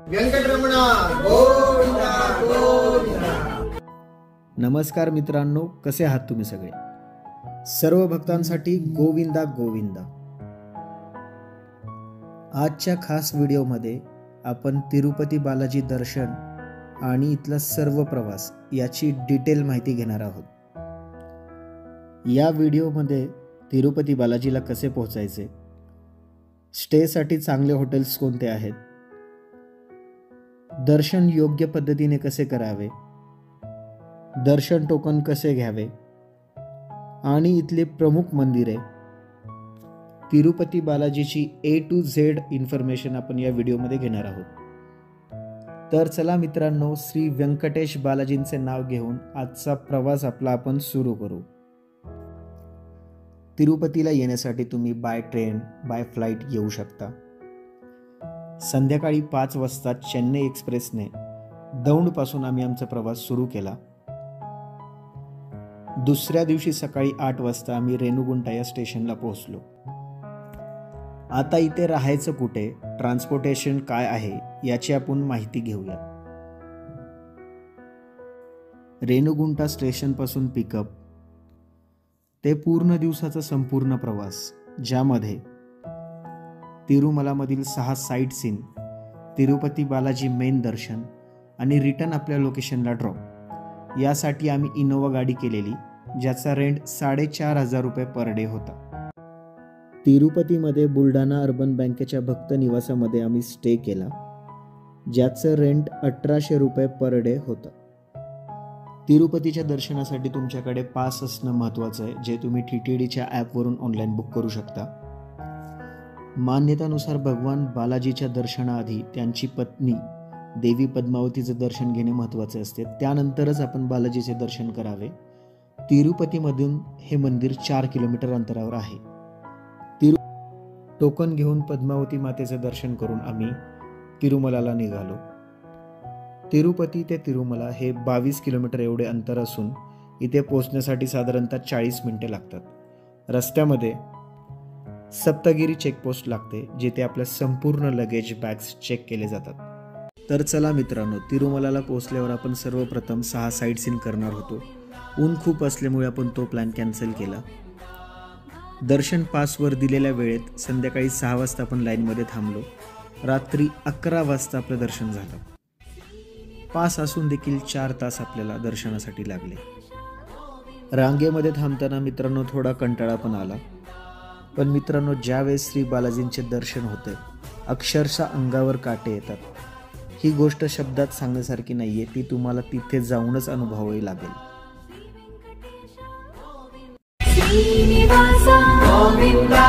व्यंकटरमणा गोविंदा गोविंदा। नमस्कार मित्रांनो, कसे आहात तुम्ही सगळे? सर्व भक्तांसाठी गोविंदा गोविंदा। आजच्या खास व्हिडिओमध्ये आपण तिरुपती बालाजी दर्शन आणि इथला सर्व प्रवास याची डिटेल माहिती घेणार आहोत। या व्हिडिओमध्ये तिरुपती बालाजीला कसे पोहोचायचे, स्टेसाठी चांगले हॉटेल्स कोणते आहेत, दर्शन योग्य पद्धतीने कसे करावे, दर्शन टोकन कसे घ्यावे आणि इथले प्रमुख मंदिरे, तिरुपती बालाजीची A to Z इन्फॉर्मेशन आपण या व्हिडिओमध्ये घेणार आहोत। तर चला मित्रांनो, श्री व्यंकटेश बालाजींचे नाव घेऊन आजचा प्रवास आपण सुरू करू। तिरुपतीला येण्यासाठी तुम्ही बाय ट्रेन, बाय फ्लाईट येऊ शकता। संध्याकाळी 5 वाजता चेन्नई एक्सप्रेसने दौंडपासून आम्ही आमचा प्रवास सुरू केला। दुसऱ्या दिवशी सकाळी 8 वाजता आम्ही रेणुगुंटा या स्टेशनला पोहोचलो। आता इथे राहायचं कुठे, ट्रान्सपोर्टेशन काय आहे याची आपण माहिती घेऊया। रेणुगुंटा स्टेशनपासून पिकअप ते पूर्ण दिवसाचा संपूर्ण प्रवास, ज्यामध्ये तिरुमलामधील 6 sight seen, Tirupati Balaji main दर्शन आणि रिटर्न आपल्या लोकेशनला ड्रॉप, यासाठी आम्ही इनोवा गाडी केलेली, ज्याचा रेंट 4,500 रुपये पर डे होता। तिरुपतीमध्ये बुलढाणा अर्बन बँकेच्या भक्त निवासामध्ये आम्ही स्टे केला, ज्याचं रेंट 1,800 रुपये पर डे होतं। तिरुपतीच्या दर्शनासाठी तुमच्याकडे पास असणं महत्त्वाचं आहे, जे तुम्ही TTDच्या ॲपवरून ऑनलाईन बुक करू शकता। मान्यतानुसार भगवान बालाजीच्या दर्शनाआधी त्यांची पत्नी देवी पद्मावतीचं दर्शन घेणे महत्त्वाचे असते, त्यानंतरच आपण बालाजीचे दर्शन करावे। तिरुपतीमधून हे मंदिर 4 किलोमीटर अंतरावर आहे। टोकन घेऊन पद्मावती मातेचे दर्शन करून आम्ही तिरुमलाला निघालो। तिरुपती ते तिरुमला हे 22 किलोमीटर एवढे अंतर असून इथे पोहोचण्यासाठी साधारणतः 40 मिनिटे लागतात। रस्त्यामध्ये सप्तगिरी चेकपोस्ट लागते, जिथे आपल्या संपूर्ण लगेज बॅग्स चेक केले जातात। तर चला मित्रांनो, तिरुमलाला पोहोचल्यावर आपण सर्वप्रथम 6 साईट सीन करणार होतो। ऊन खूप असल्यामुळे आपण तो प्लॅन कॅन्सल केला। दर्शन पासवर दिलेल्या वेळेत संध्याकाळी 6 वाजता आपण लाईनमध्ये थांबलो। रात्री 11 वाजता आपलं दर्शन झालं। पास असून देखील 4 तास आपल्याला दर्शनासाठी लागले। रांगेमध्ये थांबताना मित्रांनो थोडा कंटाळा पण आला, पण मित्रांनो ज्यावेळेस श्री बालाजींचे दर्शन होते, अक्षरशः अंगावर काटे येतात। ही गोष्ट शब्दात सांगण्यासारखी नाहीये, ती तुम्हाला तिथे जाऊनच अनुभवावी लागेल। गोविंदा